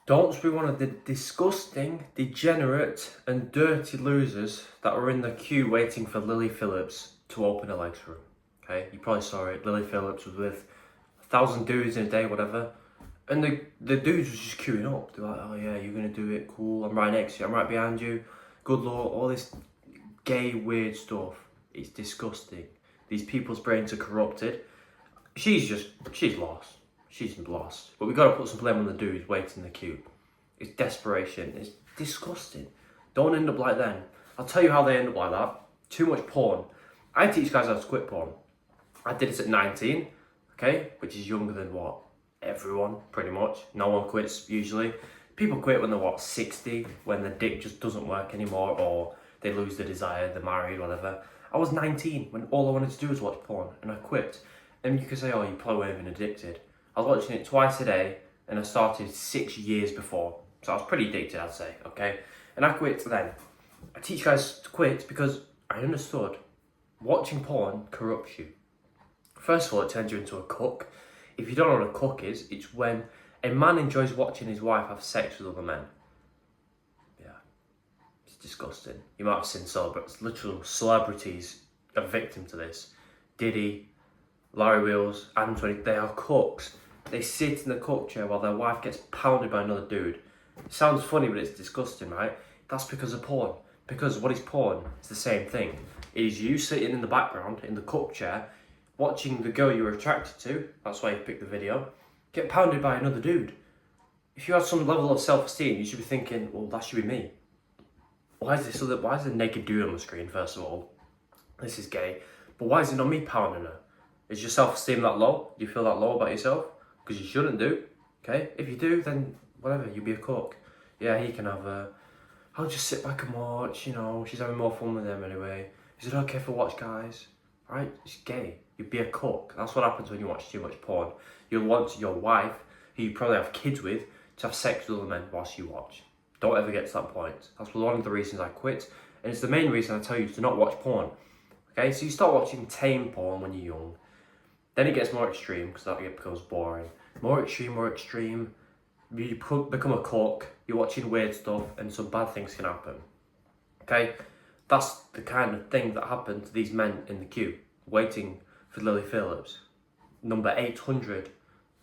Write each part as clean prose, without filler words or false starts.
Don't be one of the disgusting, degenerate and dirty losers that were in the queue waiting for Lily Phillips to open her legs room. Okay, you probably saw it. Lily Phillips was with 1,000 dudes in a day, whatever. And the dudes was just queuing up. They're like, oh yeah, you're gonna do it, cool. I'm right next to you, I'm right behind you. Good lord, all this gay, weird stuff. It's disgusting. These people's brains are corrupted. She's lost. She's lost. But we gotta put some blame on the dudes waiting in the queue. It's desperation. It's disgusting. Don't end up like them. I'll tell you how they end up like that. Too much porn. I teach guys how to quit porn. I did it at 19, okay? Which is younger than what? Everyone, pretty much. No one quits usually. People quit when they're what, 60, when the dick just doesn't work anymore, or they lose the desire, they're married, whatever. I was 19 when all I wanted to do was watch porn, and I quit. And you could say, oh, you probably weren't even addicted. I was watching it twice a day, and I started 6 years before. So I was pretty addicted, I'd say, okay? And I quit then. I teach guys to quit because I understood watching porn corrupts you. First of all, it turns you into a cook. If you don't know what a cook is, it's when a man enjoys watching his wife have sex with other men. Yeah, it's disgusting. You might have seen literal celebrities are victim to this. Diddy, Larry Wheels, Adam 20, they are cooks. They sit in the cook chair while their wife gets pounded by another dude. It sounds funny, but it's disgusting, right? That's because of porn. Because what is porn? It's the same thing. It is you sitting in the background, in the cook chair, watching the girl you're attracted to, that's why you picked the video, get pounded by another dude. If you have some level of self-esteem, you should be thinking, well, that should be me. Why is a naked dude on the screen, first of all? This is gay. But why is it not me pounding her? Is your self-esteem that low? Do you feel that low about yourself? Because you shouldn't do, okay? If you do, then whatever, you'll be a cook. Yeah, he can have a... I'll just sit back and watch, you know, she's having more fun with them anyway. Is it okay if I watch guys? Right? It's gay. You'd be a cook. That's what happens when you watch too much porn. You'll want your wife, who you probably have kids with, to have sex with other men whilst you watch. Don't ever get to that point. That's one of the reasons I quit. And it's the main reason I tell you to not watch porn. Okay, so you start watching tame porn when you're young. Then it gets more extreme, because that becomes boring. More extreme. You become a cook, you're watching weird stuff, and some bad things can happen. Okay? That's the kind of thing that happened to these men in the queue, waiting for Lily Phillips. Number 800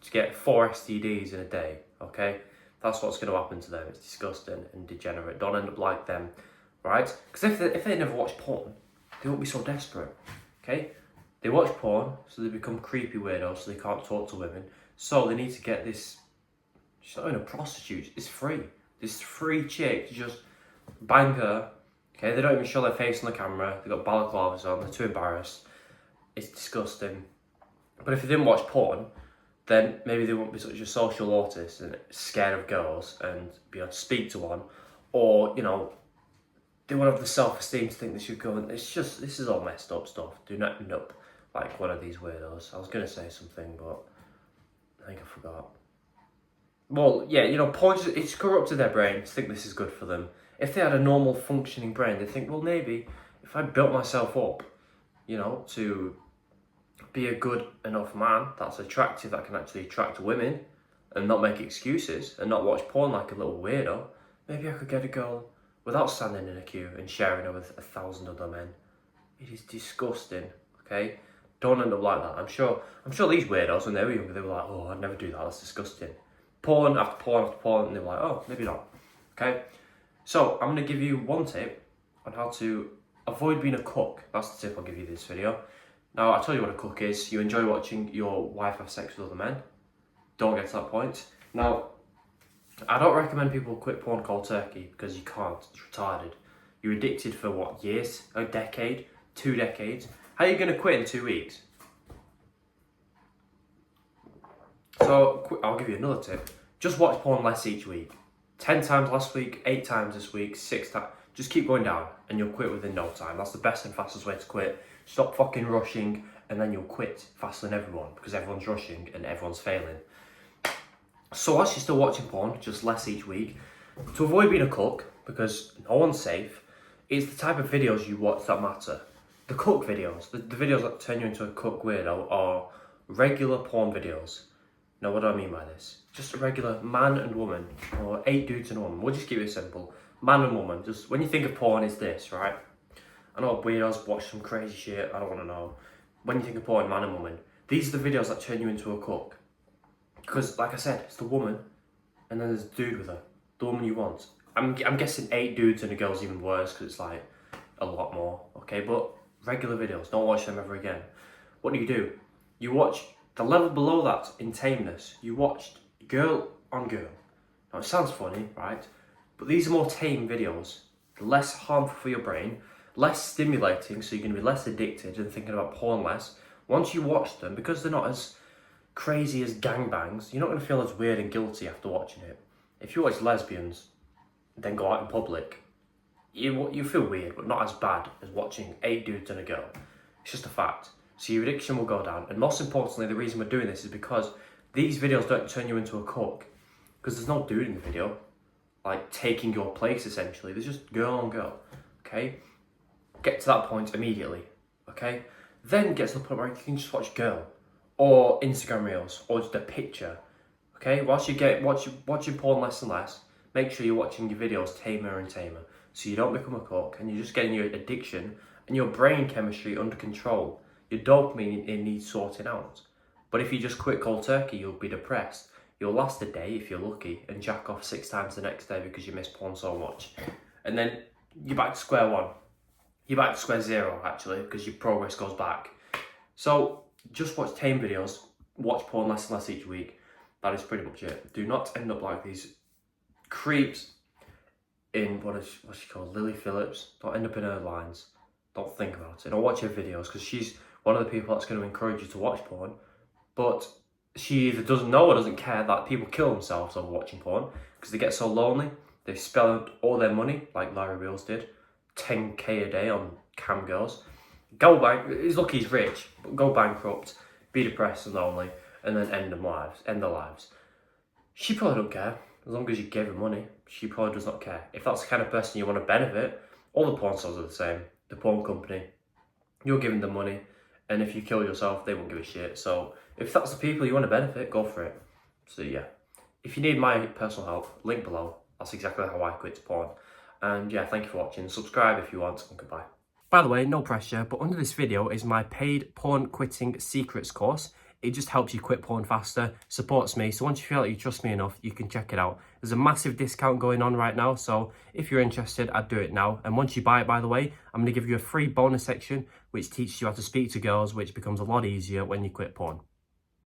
to get 4 STDs in a day, okay? That's what's going to happen to them. It's disgusting and degenerate. Don't end up like them, right? Because if they never watch porn, they won't be so desperate, okay? They watch porn, so they become creepy weirdos, so they can't talk to women. So they need to get this, she's not even a prostitute, it's free. This free chick to just bang her, okay? They don't even show their face on the camera, they've got balaclavas on, they're too embarrassed. It's disgusting. But if they didn't watch porn, then maybe they wouldn't be such a social autist and scared of girls and be able to speak to one. Or, you know, they won't have the self-esteem to think they should go and this is all messed up stuff. Do not end up like one of these weirdos. I was going to say something, but I think I forgot. Well, yeah, you know, porn, it's corrupted their brain to think this is good for them. If they had a normal functioning brain, they'd think, well, maybe if I built myself up, you know, to be a good enough man that's attractive, that can actually attract women and not make excuses and not watch porn like a little weirdo, maybe I could get a girl without standing in a queue and sharing her with 1,000 other men. It is disgusting, okay? Don't end up like that. I'm sure these weirdos, when they were younger, they were like, oh, I'd never do that, that's disgusting. Porn after porn after porn, and they were like, oh, maybe not, okay? So, I'm going to give you one tip on how to avoid being a cook. That's the tip I'll give you this video. Now, I'll tell you what a cook is. You enjoy watching your wife have sex with other men. Don't get to that point. Now, I don't recommend people quit porn cold turkey because you can't. It's retarded. You're addicted for what, years? A decade? 2 decades? How are you going to quit in 2 weeks? So, I'll give you another tip. Just watch porn less each week. 10 times last week, 8 times this week, 6 times. Just keep going down and you'll quit within no time. That's the best and fastest way to quit. Stop fucking rushing and then you'll quit faster than everyone because everyone's rushing and everyone's failing. So as you're still watching porn, just less each week, to avoid being a cook, because no one's safe, it's the type of videos you watch that matter. The cook videos, the videos that turn you into a cook weirdo are regular porn videos. Now, what do I mean by this? Just a regular man and woman, or 8 dudes and a woman. We'll just keep it simple. Man and woman. Just when you think of porn, it's this, right? I know weirdos watch some crazy shit. I don't want to know. When you think of porn, man and woman, these are the videos that turn you into a cook. Because, like I said, it's the woman, and then there's the dude with her. The woman you want. I'm guessing 8 dudes and a girl's even worse, because it's like a lot more. Okay, but regular videos. Don't watch them ever again. What do? You watch the level below that in tameness. You watched girl on girl. Now, it sounds funny, right? But these are more tame videos. They're less harmful for your brain, less stimulating, so you're going to be less addicted and thinking about porn less. Once you watch them, because they're not as crazy as gangbangs, you're not going to feel as weird and guilty after watching it. If you watch lesbians, then go out in public, you feel weird, but not as bad as watching 8 dudes and a girl. It's just a fact. So your addiction will go down. And most importantly, the reason we're doing this is because these videos don't turn you into a cook. Because there's no dude in the video, like taking your place essentially. There's just girl on girl, okay? Get to that point immediately, okay? Then get to the point where you can just watch girl, or Instagram reels, or just a picture, okay? Whilst you watching porn less and less, make sure you're watching your videos tamer and tamer, so you don't become a cook, and you're just getting your addiction and your brain chemistry under control. Your dopamine, it needs sorting out. But if you just quit cold turkey, you'll be depressed. You'll last a day if you're lucky, and jack off 6 times the next day because you miss porn so much. And then you're back to square one. You're back to square zero, actually, because your progress goes back. So just watch tame videos, watch porn less and less each week. That is pretty much it. Do not end up like these creeps in, what's she called, Lily Phillips. Don't end up in her lines. Don't think about it. Don't watch her videos, because she's one of the people that's going to encourage you to watch porn. But she either doesn't know or doesn't care that people kill themselves over watching porn, because they get so lonely. They spend all their money, like Larry Wheels did, 10k a day on cam girls. He's lucky he's rich, but go bankrupt, be depressed and lonely, and then end their lives. She probably don't care. As long as you gave her money, she probably does not care. If that's the kind of person you want to benefit, all the porn stars are the same. The porn company, you're giving them money, and if you kill yourself, they won't give a shit. So if that's the people you want to benefit, go for it. So yeah, if you need my personal help, link below. That's exactly how I quit porn. And yeah, thank you for watching. Subscribe if you want, and goodbye. By the way, no pressure, but under this video is my paid porn quitting secrets course. It just helps you quit porn faster, supports me. So once you feel like you trust me enough, you can check it out. There's a massive discount going on right now. So if you're interested, I'd do it now. And once you buy it, by the way, I'm going to give you a free bonus section, which teaches you how to speak to girls, which becomes a lot easier when you quit porn.